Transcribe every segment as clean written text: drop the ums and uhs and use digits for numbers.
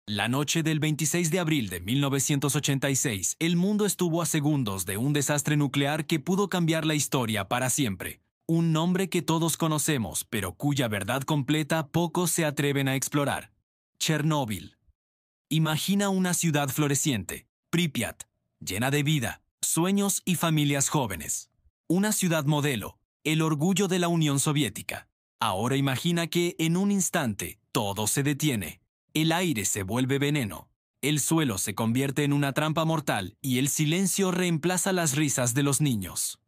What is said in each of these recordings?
La noche del 26 de abril de 1986, el mundo estuvo a segundos de un desastre nuclear que pudo cambiar la historia para siempre. Un nombre que todos conocemos, pero cuya verdad completa pocos se atreven a explorar. Chernóbil. Imagina una ciudad floreciente, Pripyat, llena de vida, sueños y familias jóvenes. Una ciudad modelo, el orgullo de la Unión Soviética. Ahora imagina que, en un instante, todo se detiene. El aire se vuelve veneno, el suelo se convierte en una trampa mortal y el silencio reemplaza las risas de los niños.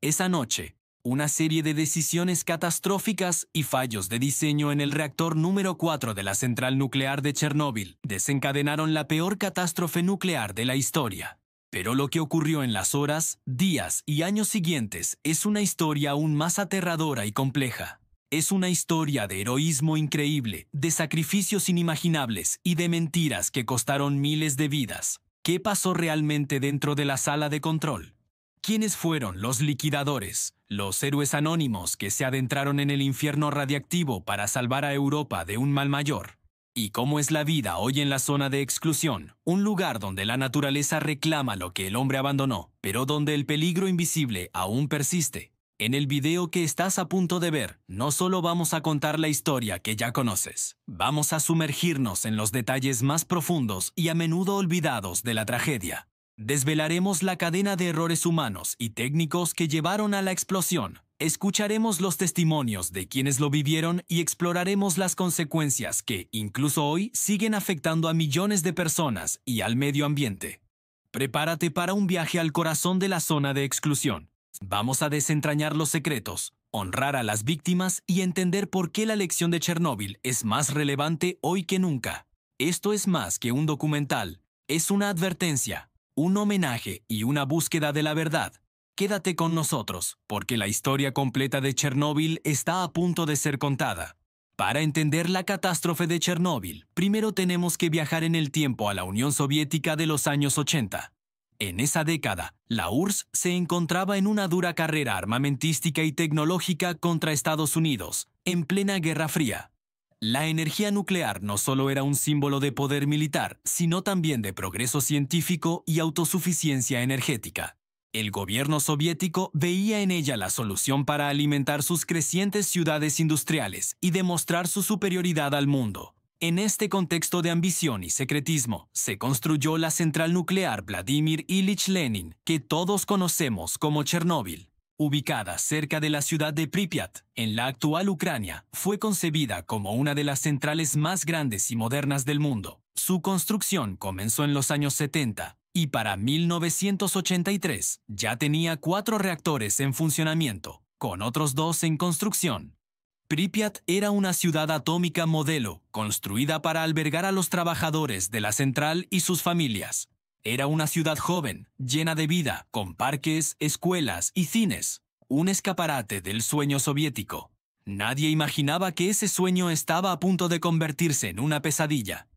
Esa noche, una serie de decisiones catastróficas y fallos de diseño en el reactor número 4 de la central nuclear de Chernóbil desencadenaron la peor catástrofe nuclear de la historia. Pero lo que ocurrió en las horas, días y años siguientes es una historia aún más aterradora y compleja. Es una historia de heroísmo increíble, de sacrificios inimaginables y de mentiras que costaron miles de vidas. ¿Qué pasó realmente dentro de la sala de control? ¿Quiénes fueron los liquidadores, los héroes anónimos que se adentraron en el infierno radiactivo para salvar a Europa de un mal mayor? ¿Y cómo es la vida hoy en la zona de exclusión, un lugar donde la naturaleza reclama lo que el hombre abandonó, pero donde el peligro invisible aún persiste? En el video que estás a punto de ver, no solo vamos a contar la historia que ya conoces, vamos a sumergirnos en los detalles más profundos y a menudo olvidados de la tragedia. Desvelaremos la cadena de errores humanos y técnicos que llevaron a la explosión. Escucharemos los testimonios de quienes lo vivieron y exploraremos las consecuencias que, incluso hoy, siguen afectando a millones de personas y al medio ambiente. Prepárate para un viaje al corazón de la zona de exclusión. Vamos a desentrañar los secretos, honrar a las víctimas y entender por qué la lección de Chernóbil es más relevante hoy que nunca. Esto es más que un documental, es una advertencia, un homenaje y una búsqueda de la verdad. Quédate con nosotros, porque la historia completa de Chernóbil está a punto de ser contada. Para entender la catástrofe de Chernóbil, primero tenemos que viajar en el tiempo a la Unión Soviética de los años 80. En esa década, la URSS se encontraba en una dura carrera armamentística y tecnológica contra Estados Unidos, en plena Guerra Fría. La energía nuclear no solo era un símbolo de poder militar, sino también de progreso científico y autosuficiencia energética. El gobierno soviético veía en ella la solución para alimentar sus crecientes ciudades industriales y demostrar su superioridad al mundo. En este contexto de ambición y secretismo, se construyó la central nuclear Vladimir Ilich Lenin, que todos conocemos como Chernóbil. Ubicada cerca de la ciudad de Pripyat, en la actual Ucrania, fue concebida como una de las centrales más grandes y modernas del mundo. Su construcción comenzó en los años 70 y para 1983 ya tenía 4 reactores en funcionamiento, con otros 2 en construcción. Pripyat era una ciudad atómica modelo, construida para albergar a los trabajadores de la central y sus familias. Era una ciudad joven, llena de vida, con parques, escuelas y cines. Un escaparate del sueño soviético. Nadie imaginaba que ese sueño estaba a punto de convertirse en una pesadilla.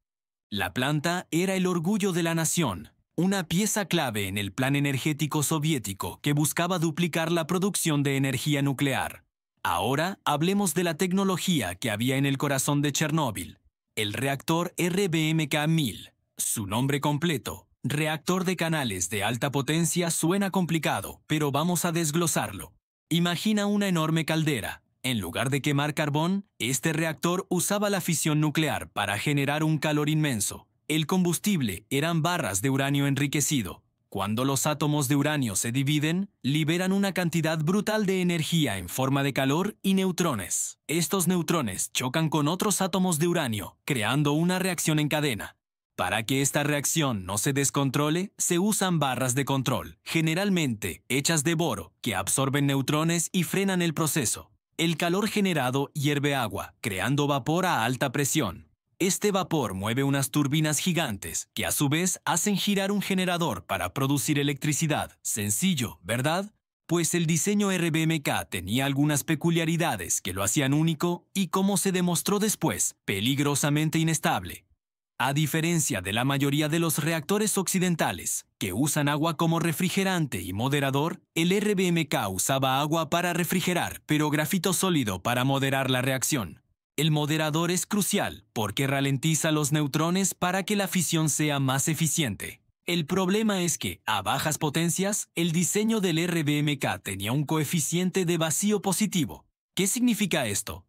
La planta era el orgullo de la nación, una pieza clave en el plan energético soviético que buscaba duplicar la producción de energía nuclear. Ahora hablemos de la tecnología que había en el corazón de Chernóbil, el reactor RBMK-1000. Su nombre completo, reactor de canales de alta potencia, suena complicado, pero vamos a desglosarlo. Imagina una enorme caldera. En lugar de quemar carbón, este reactor usaba la fisión nuclear para generar un calor inmenso. El combustible eran barras de uranio enriquecido. Cuando los átomos de uranio se dividen, liberan una cantidad brutal de energía en forma de calor y neutrones. Estos neutrones chocan con otros átomos de uranio, creando una reacción en cadena. Para que esta reacción no se descontrole, se usan barras de control, generalmente hechas de boro, que absorben neutrones y frenan el proceso. El calor generado hierve agua, creando vapor a alta presión. Este vapor mueve unas turbinas gigantes que a su vez hacen girar un generador para producir electricidad. Sencillo, ¿verdad? Pues el diseño RBMK tenía algunas peculiaridades que lo hacían único y, como se demostró después, peligrosamente inestable. A diferencia de la mayoría de los reactores occidentales, que usan agua como refrigerante y moderador, el RBMK usaba agua para refrigerar, pero grafito sólido para moderar la reacción. El moderador es crucial porque ralentiza los neutrones para que la fisión sea más eficiente. El problema es que, a bajas potencias, el diseño del RBMK tenía un coeficiente de vacío positivo. ¿Qué significa esto?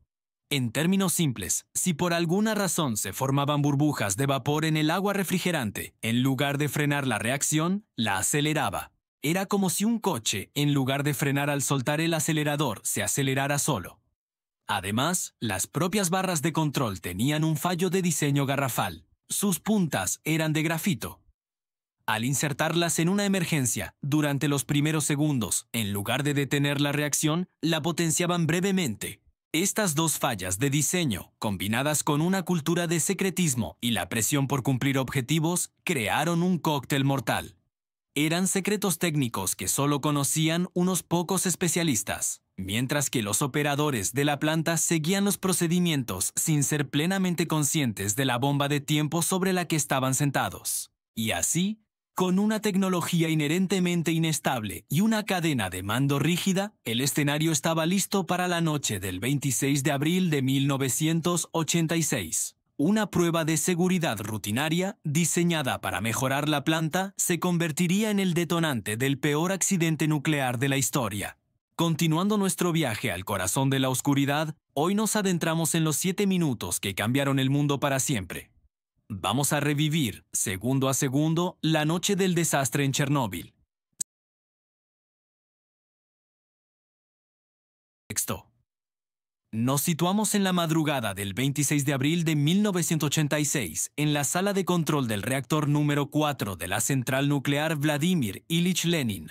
En términos simples, si por alguna razón se formaban burbujas de vapor en el agua refrigerante, en lugar de frenar la reacción, la aceleraba. Era como si un coche, en lugar de frenar al soltar el acelerador, se acelerara solo. Además, las propias barras de control tenían un fallo de diseño garrafal. Sus puntas eran de grafito. Al insertarlas en una emergencia, durante los primeros segundos, en lugar de detener la reacción, la potenciaban brevemente. Estas dos fallas de diseño, combinadas con una cultura de secretismo y la presión por cumplir objetivos, crearon un cóctel mortal. Eran secretos técnicos que solo conocían unos pocos especialistas, mientras que los operadores de la planta seguían los procedimientos sin ser plenamente conscientes de la bomba de tiempo sobre la que estaban sentados. Y así, con una tecnología inherentemente inestable y una cadena de mando rígida, el escenario estaba listo para la noche del 26 de abril de 1986. Una prueba de seguridad rutinaria, diseñada para mejorar la planta, se convertiría en el detonante del peor accidente nuclear de la historia. Continuando nuestro viaje al corazón de la oscuridad, hoy nos adentramos en los 7 minutos que cambiaron el mundo para siempre. Vamos a revivir, segundo a segundo, la noche del desastre en Chernóbil. Texto. Nos situamos en la madrugada del 26 de abril de 1986, en la sala de control del reactor número 4 de la central nuclear Vladimir Ilich Lenin.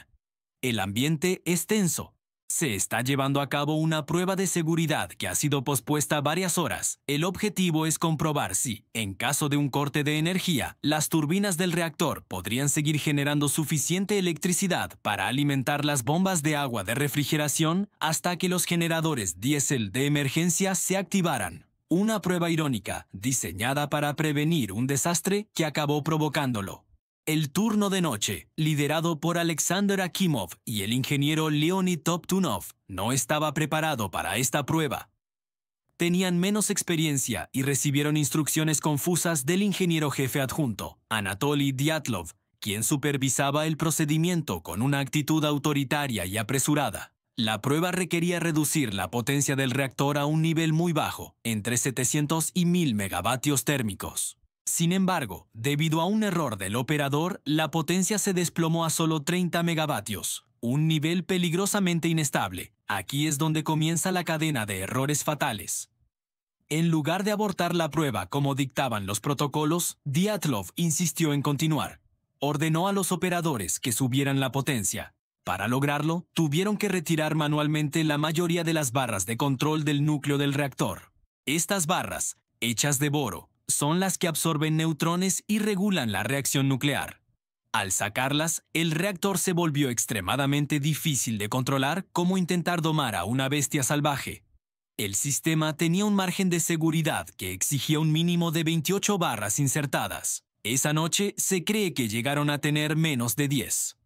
El ambiente es tenso. Se está llevando a cabo una prueba de seguridad que ha sido pospuesta varias horas. El objetivo es comprobar si, en caso de un corte de energía, las turbinas del reactor podrían seguir generando suficiente electricidad para alimentar las bombas de agua de refrigeración hasta que los generadores diésel de emergencia se activaran. Una prueba irónica, diseñada para prevenir un desastre que acabó provocándolo. El turno de noche, liderado por Alexander Akimov y el ingeniero Leonid Toptunov, no estaba preparado para esta prueba. Tenían menos experiencia y recibieron instrucciones confusas del ingeniero jefe adjunto, Anatoly Dyatlov, quien supervisaba el procedimiento con una actitud autoritaria y apresurada. La prueba requería reducir la potencia del reactor a un nivel muy bajo, entre 700 y 1000 megavatios térmicos. Sin embargo, debido a un error del operador, la potencia se desplomó a solo 30 megavatios, un nivel peligrosamente inestable. Aquí es donde comienza la cadena de errores fatales. En lugar de abortar la prueba como dictaban los protocolos, Dyatlov insistió en continuar. Ordenó a los operadores que subieran la potencia. Para lograrlo, tuvieron que retirar manualmente la mayoría de las barras de control del núcleo del reactor. Estas barras, hechas de boro, son las que absorben neutrones y regulan la reacción nuclear. Al sacarlas, el reactor se volvió extremadamente difícil de controlar, como intentar domar a una bestia salvaje. El sistema tenía un margen de seguridad que exigía un mínimo de 28 barras insertadas. Esa noche se cree que llegaron a tener menos de 10.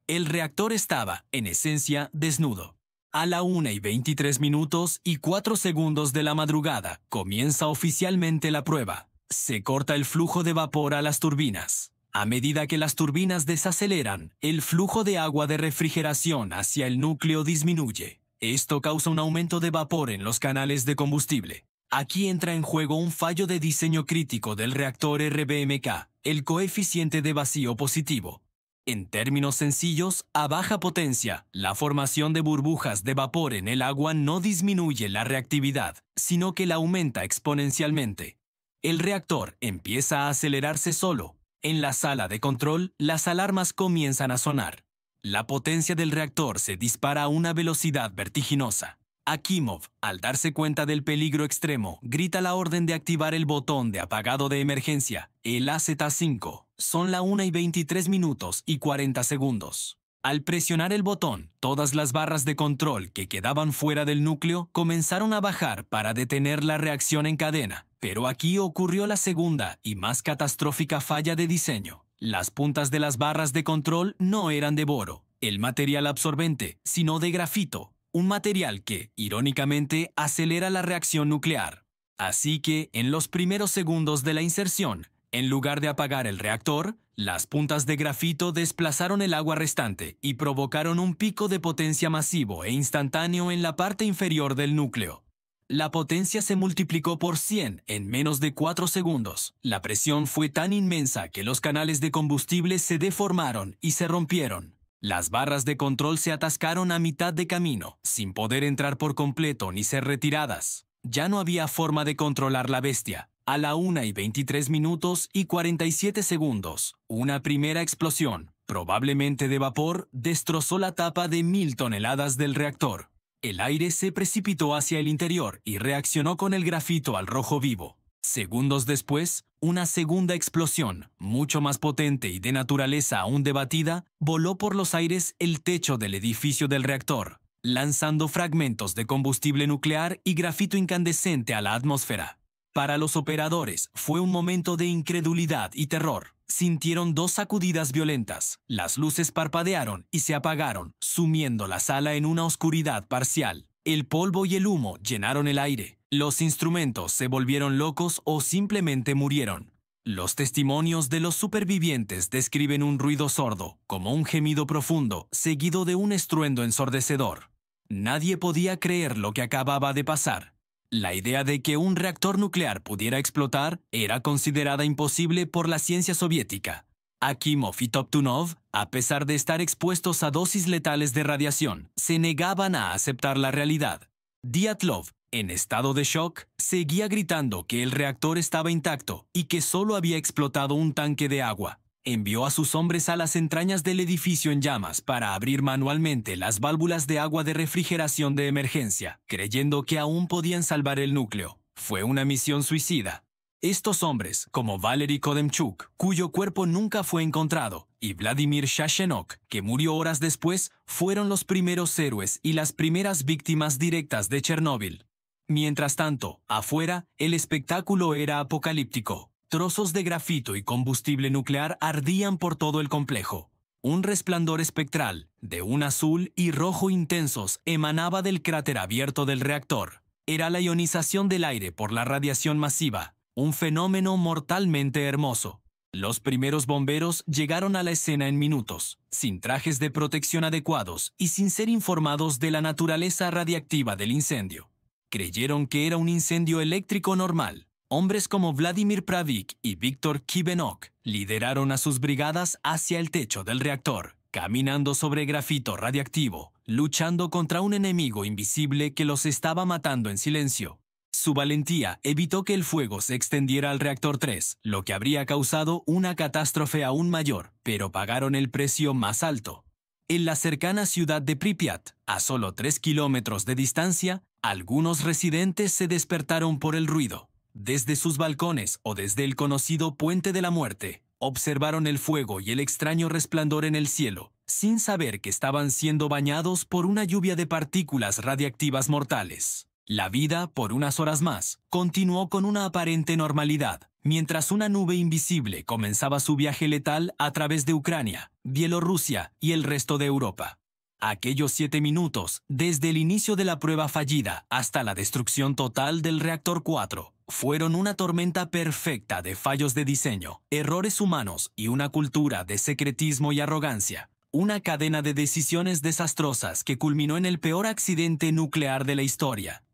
El reactor estaba, en esencia, desnudo. A la 1:23 de la madrugada comienza oficialmente la prueba. Se corta el flujo de vapor a las turbinas. A medida que las turbinas desaceleran, el flujo de agua de refrigeración hacia el núcleo disminuye. Esto causa un aumento de vapor en los canales de combustible. Aquí entra en juego un fallo de diseño crítico del reactor RBMK, el coeficiente de vacío positivo. En términos sencillos, a baja potencia, la formación de burbujas de vapor en el agua no disminuye la reactividad, sino que la aumenta exponencialmente. El reactor empieza a acelerarse solo. En la sala de control, las alarmas comienzan a sonar. La potencia del reactor se dispara a una velocidad vertiginosa. Akimov, al darse cuenta del peligro extremo, grita la orden de activar el botón de apagado de emergencia, el AZ5. Son la 1:23:40. Al presionar el botón, todas las barras de control que quedaban fuera del núcleo comenzaron a bajar para detener la reacción en cadena. Pero aquí ocurrió la segunda y más catastrófica falla de diseño. Las puntas de las barras de control no eran de boro, el material absorbente, sino de grafito. Un material que, irónicamente, acelera la reacción nuclear. Así que, en los primeros segundos de la inserción, en lugar de apagar el reactor, las puntas de grafito desplazaron el agua restante y provocaron un pico de potencia masivo e instantáneo en la parte inferior del núcleo. La potencia se multiplicó por 100 en menos de 4 segundos. La presión fue tan inmensa que los canales de combustible se deformaron y se rompieron. Las barras de control se atascaron a mitad de camino, sin poder entrar por completo ni ser retiradas. Ya no había forma de controlar la bestia. A la 1:23 y 47 segundos, una primera explosión, probablemente de vapor, destrozó la tapa de 1000 toneladas del reactor. El aire se precipitó hacia el interior y reaccionó con el grafito al rojo vivo. Segundos después, una segunda explosión, mucho más potente y de naturaleza aún debatida, voló por los aires el techo del edificio del reactor, lanzando fragmentos de combustible nuclear y grafito incandescente a la atmósfera. Para los operadores fue un momento de incredulidad y terror. Sintieron 2 sacudidas violentas, las luces parpadearon y se apagaron, sumiendo la sala en una oscuridad parcial. El polvo y el humo llenaron el aire. Los instrumentos se volvieron locos o simplemente murieron. Los testimonios de los supervivientes describen un ruido sordo, como un gemido profundo, seguido de un estruendo ensordecedor. Nadie podía creer lo que acababa de pasar. La idea de que un reactor nuclear pudiera explotar era considerada imposible por la ciencia soviética. Akimov y Toptunov, a pesar de estar expuestos a dosis letales de radiación, se negaban a aceptar la realidad. Dyatlov, en estado de shock, seguía gritando que el reactor estaba intacto y que solo había explotado un tanque de agua. Envió a sus hombres a las entrañas del edificio en llamas para abrir manualmente las válvulas de agua de refrigeración de emergencia, creyendo que aún podían salvar el núcleo. Fue una misión suicida. Estos hombres, como Valery Kodemchuk, cuyo cuerpo nunca fue encontrado, y Vladimir Shashenok, que murió horas después, fueron los primeros héroes y las primeras víctimas directas de Chernóbil. Mientras tanto, afuera, el espectáculo era apocalíptico. Trozos de grafito y combustible nuclear ardían por todo el complejo. Un resplandor espectral, de un azul y rojo intensos, emanaba del cráter abierto del reactor. Era la ionización del aire por la radiación masiva, un fenómeno mortalmente hermoso. Los primeros bomberos llegaron a la escena en minutos, sin trajes de protección adecuados y sin ser informados de la naturaleza radiactiva del incendio. Creyeron que era un incendio eléctrico normal. Hombres como Vladimir Pravik y Víctor Kibenok lideraron a sus brigadas hacia el techo del reactor, caminando sobre grafito radiactivo, luchando contra un enemigo invisible que los estaba matando en silencio. Su valentía evitó que el fuego se extendiera al reactor 3, lo que habría causado una catástrofe aún mayor, pero pagaron el precio más alto. En la cercana ciudad de Pripyat, a solo 3 kilómetros de distancia, algunos residentes se despertaron por el ruido. Desde sus balcones o desde el conocido Puente de la Muerte, observaron el fuego y el extraño resplandor en el cielo, sin saber que estaban siendo bañados por una lluvia de partículas radiactivas mortales. La vida, por unas horas más, continuó con una aparente normalidad, mientras una nube invisible comenzaba su viaje letal a través de Ucrania, Bielorrusia y el resto de Europa. Aquellos 7 minutos, desde el inicio de la prueba fallida hasta la destrucción total del reactor 4, fueron una tormenta perfecta de fallos de diseño, errores humanos y una cultura de secretismo y arrogancia. Una cadena de decisiones desastrosas que culminó en el peor accidente nuclear de la historia.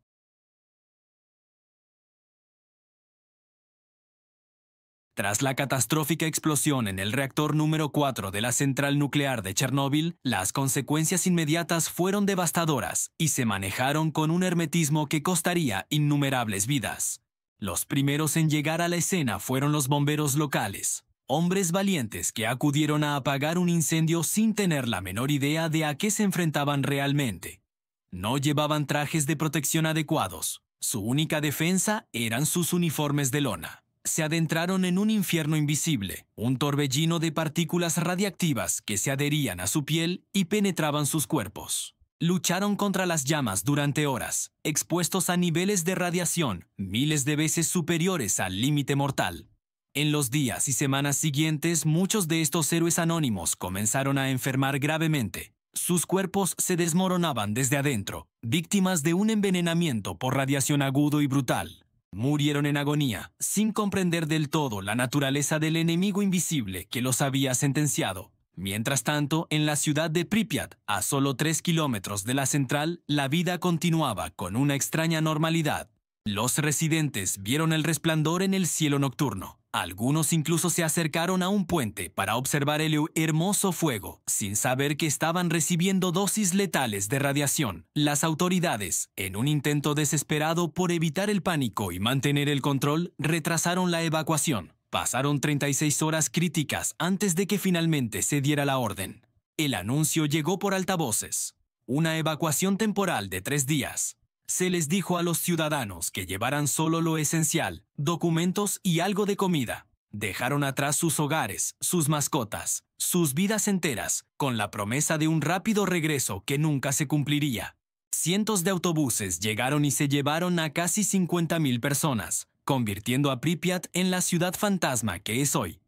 Tras la catastrófica explosión en el reactor número 4 de la central nuclear de Chernóbil, las consecuencias inmediatas fueron devastadoras y se manejaron con un hermetismo que costaría innumerables vidas. Los primeros en llegar a la escena fueron los bomberos locales, hombres valientes que acudieron a apagar un incendio sin tener la menor idea de a qué se enfrentaban realmente. No llevaban trajes de protección adecuados. Su única defensa eran sus uniformes de lona. Se adentraron en un infierno invisible, un torbellino de partículas radiactivas que se adherían a su piel y penetraban sus cuerpos. Lucharon contra las llamas durante horas, expuestos a niveles de radiación miles de veces superiores al límite mortal. En los días y semanas siguientes, muchos de estos héroes anónimos comenzaron a enfermar gravemente. Sus cuerpos se desmoronaban desde adentro, víctimas de un envenenamiento por radiación agudo y brutal. Murieron en agonía, sin comprender del todo la naturaleza del enemigo invisible que los había sentenciado. Mientras tanto, en la ciudad de Pripyat, a solo 3 kilómetros de la central, la vida continuaba con una extraña normalidad. Los residentes vieron el resplandor en el cielo nocturno. Algunos incluso se acercaron a un puente para observar el hermoso fuego, sin saber que estaban recibiendo dosis letales de radiación. Las autoridades, en un intento desesperado por evitar el pánico y mantener el control, retrasaron la evacuación. Pasaron 36 horas críticas antes de que finalmente se diera la orden. El anuncio llegó por altavoces. Una evacuación temporal de 3 días. Se les dijo a los ciudadanos que llevaran solo lo esencial, documentos y algo de comida. Dejaron atrás sus hogares, sus mascotas, sus vidas enteras, con la promesa de un rápido regreso que nunca se cumpliría. Cientos de autobuses llegaron y se llevaron a casi 50.000 personas, convirtiendo a Pripyat en la ciudad fantasma que es hoy.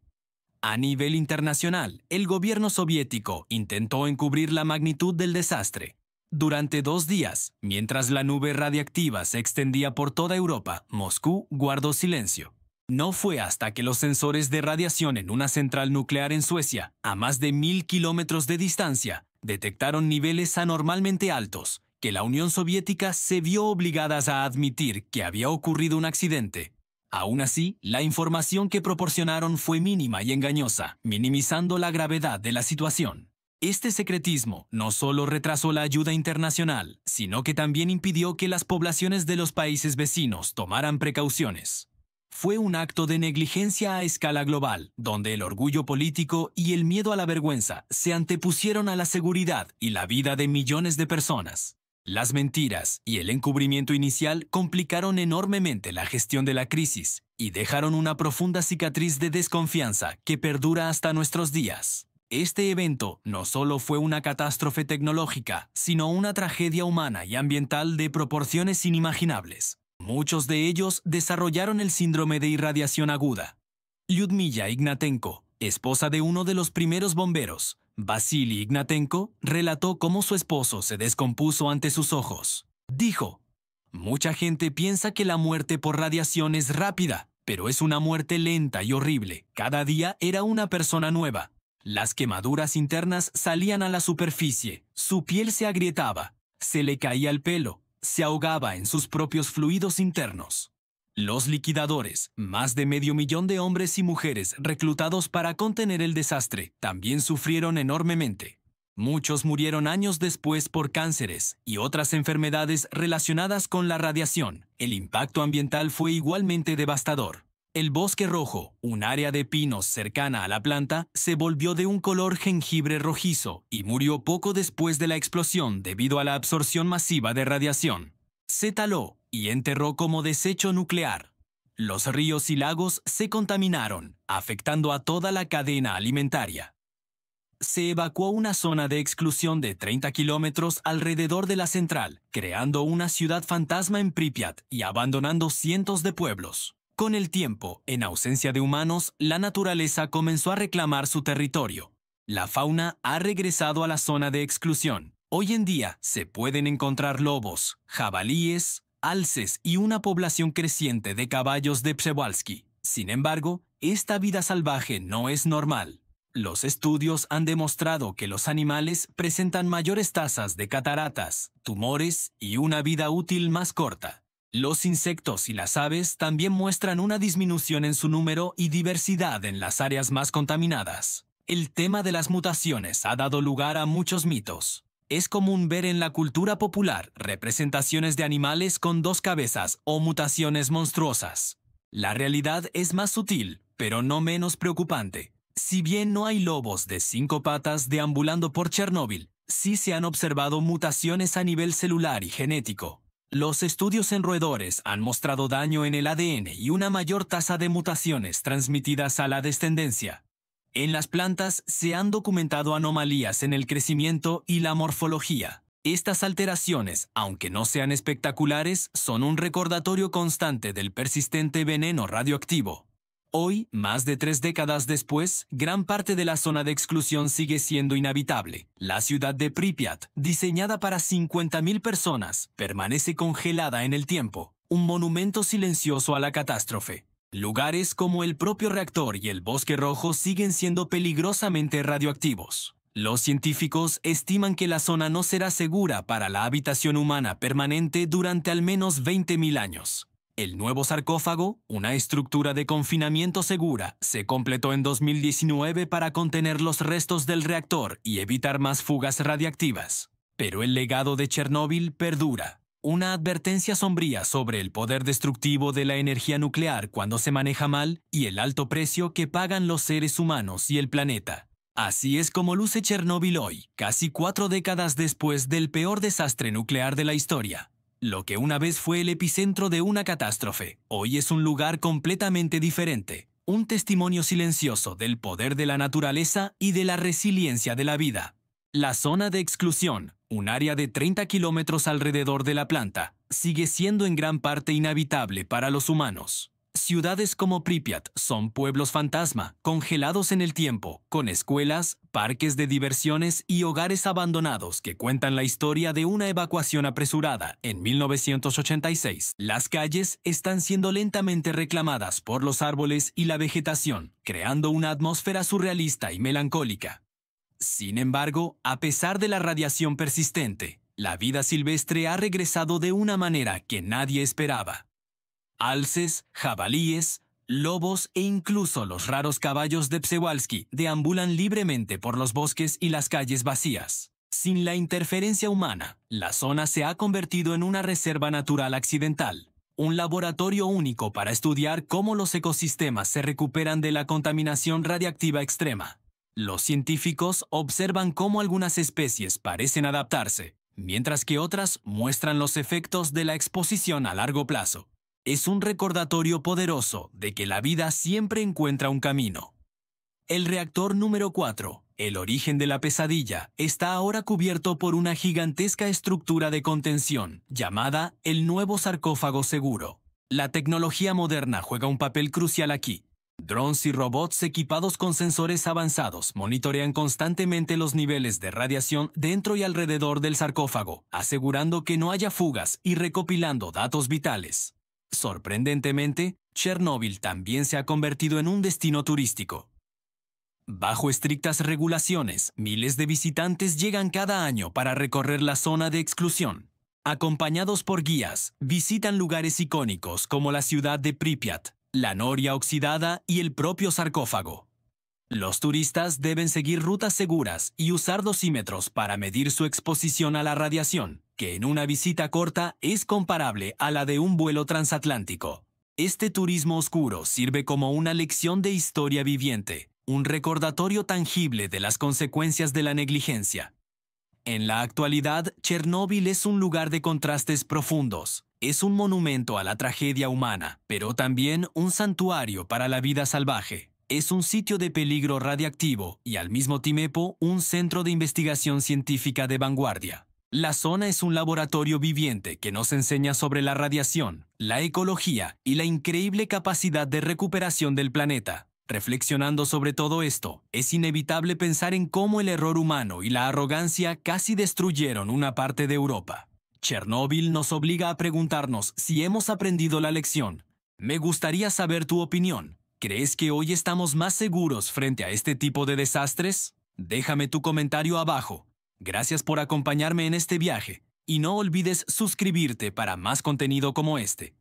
A nivel internacional, el gobierno soviético intentó encubrir la magnitud del desastre. Durante 2 días, mientras la nube radiactiva se extendía por toda Europa, Moscú guardó silencio. No fue hasta que los sensores de radiación en una central nuclear en Suecia, a más de 1.000 kilómetros de distancia, detectaron niveles anormalmente altos, que la Unión Soviética se vio obligada a admitir que había ocurrido un accidente. Aún así, la información que proporcionaron fue mínima y engañosa, minimizando la gravedad de la situación. Este secretismo no solo retrasó la ayuda internacional, sino que también impidió que las poblaciones de los países vecinos tomaran precauciones. Fue un acto de negligencia a escala global, donde el orgullo político y el miedo a la vergüenza se antepusieron a la seguridad y la vida de millones de personas. Las mentiras y el encubrimiento inicial complicaron enormemente la gestión de la crisis y dejaron una profunda cicatriz de desconfianza que perdura hasta nuestros días. Este evento no solo fue una catástrofe tecnológica, sino una tragedia humana y ambiental de proporciones inimaginables. Muchos de ellos desarrollaron el síndrome de irradiación aguda. Lyudmila Ignatenko, esposa de uno de los primeros bomberos, Vasily Ignatenko, relató cómo su esposo se descompuso ante sus ojos. Dijo: «Mucha gente piensa que la muerte por radiación es rápida, pero es una muerte lenta y horrible. Cada día era una persona nueva». Las quemaduras internas salían a la superficie, su piel se agrietaba, se le caía el pelo, se ahogaba en sus propios fluidos internos. Los liquidadores, más de 500.000 de hombres y mujeres reclutados para contener el desastre, también sufrieron enormemente. Muchos murieron años después por cánceres y otras enfermedades relacionadas con la radiación. El impacto ambiental fue igualmente devastador. El bosque rojo, un área de pinos cercana a la planta, se volvió de un color jengibre rojizo y murió poco después de la explosión debido a la absorción masiva de radiación. Se taló y enterró como desecho nuclear. Los ríos y lagos se contaminaron, afectando a toda la cadena alimentaria. Se evacuó una zona de exclusión de 30 kilómetros alrededor de la central, creando una ciudad fantasma en Pripyat y abandonando cientos de pueblos. Con el tiempo, en ausencia de humanos, la naturaleza comenzó a reclamar su territorio. La fauna ha regresado a la zona de exclusión. Hoy en día se pueden encontrar lobos, jabalíes, alces y una población creciente de caballos de Przewalski. Sin embargo, esta vida salvaje no es normal. Los estudios han demostrado que los animales presentan mayores tasas de cataratas, tumores y una vida útil más corta. Los insectos y las aves también muestran una disminución en su número y diversidad en las áreas más contaminadas. El tema de las mutaciones ha dado lugar a muchos mitos. Es común ver en la cultura popular representaciones de animales con 2 cabezas o mutaciones monstruosas. La realidad es más sutil, pero no menos preocupante. Si bien no hay lobos de 5 patas deambulando por Chernóbil, sí se han observado mutaciones a nivel celular y genético. Los estudios en roedores han mostrado daño en el ADN y una mayor tasa de mutaciones transmitidas a la descendencia. En las plantas se han documentado anomalías en el crecimiento y la morfología. Estas alteraciones, aunque no sean espectaculares, son un recordatorio constante del persistente veneno radioactivo. Hoy, más de 3 décadas después, gran parte de la zona de exclusión sigue siendo inhabitable. La ciudad de Pripyat, diseñada para 50.000 personas, permanece congelada en el tiempo. un monumento silencioso a la catástrofe. Lugares como el propio reactor y el Bosque Rojo siguen siendo peligrosamente radioactivos. Los científicos estiman que la zona no será segura para la habitación humana permanente durante al menos 20.000 años. El nuevo sarcófago, una estructura de confinamiento segura, se completó en 2019 para contener los restos del reactor y evitar más fugas radiactivas. Pero el legado de Chernóbil perdura. Una advertencia sombría sobre el poder destructivo de la energía nuclear cuando se maneja mal y el alto precio que pagan los seres humanos y el planeta. Así es como luce Chernóbil hoy, casi 4 décadas después del peor desastre nuclear de la historia. Lo que una vez fue el epicentro de una catástrofe, hoy es un lugar completamente diferente, un testimonio silencioso del poder de la naturaleza y de la resiliencia de la vida. La zona de exclusión, un área de 30 kilómetros alrededor de la planta, sigue siendo en gran parte inhabitable para los humanos. Ciudades como Pripyat son pueblos fantasma, congelados en el tiempo, con escuelas, parques de diversiones y hogares abandonados que cuentan la historia de una evacuación apresurada en 1986. Las calles están siendo lentamente reclamadas por los árboles y la vegetación, creando una atmósfera surrealista y melancólica. Sin embargo, a pesar de la radiación persistente, la vida silvestre ha regresado de una manera que nadie esperaba. Alces, jabalíes, lobos e incluso los raros caballos de Przewalski deambulan libremente por los bosques y las calles vacías. Sin la interferencia humana, la zona se ha convertido en una reserva natural accidental, un laboratorio único para estudiar cómo los ecosistemas se recuperan de la contaminación radiactiva extrema. Los científicos observan cómo algunas especies parecen adaptarse, mientras que otras muestran los efectos de la exposición a largo plazo. Es un recordatorio poderoso de que la vida siempre encuentra un camino. El reactor número 4, el origen de la pesadilla, está ahora cubierto por una gigantesca estructura de contención llamada el nuevo sarcófago seguro. La tecnología moderna juega un papel crucial aquí. Drones y robots equipados con sensores avanzados monitorean constantemente los niveles de radiación dentro y alrededor del sarcófago, asegurando que no haya fugas y recopilando datos vitales. Sorprendentemente, Chernóbil también se ha convertido en un destino turístico. Bajo estrictas regulaciones, miles de visitantes llegan cada año para recorrer la zona de exclusión. Acompañados por guías, visitan lugares icónicos como la ciudad de Pripyat, la noria oxidada y el propio sarcófago. Los turistas deben seguir rutas seguras y usar dosímetros para medir su exposición a la radiación, que en una visita corta es comparable a la de un vuelo transatlántico. Este turismo oscuro sirve como una lección de historia viviente, un recordatorio tangible de las consecuencias de la negligencia. En la actualidad, Chernóbil es un lugar de contrastes profundos. Es un monumento a la tragedia humana, pero también un santuario para la vida salvaje. Es un sitio de peligro radiactivo y al mismo tiempo un centro de investigación científica de vanguardia. La zona es un laboratorio viviente que nos enseña sobre la radiación, la ecología y la increíble capacidad de recuperación del planeta. Reflexionando sobre todo esto, es inevitable pensar en cómo el error humano y la arrogancia casi destruyeron una parte de Europa. Chernóbil nos obliga a preguntarnos si hemos aprendido la lección. Me gustaría saber tu opinión. ¿Crees que hoy estamos más seguros frente a este tipo de desastres? Déjame tu comentario abajo. Gracias por acompañarme en este viaje y no olvides suscribirte para más contenido como este.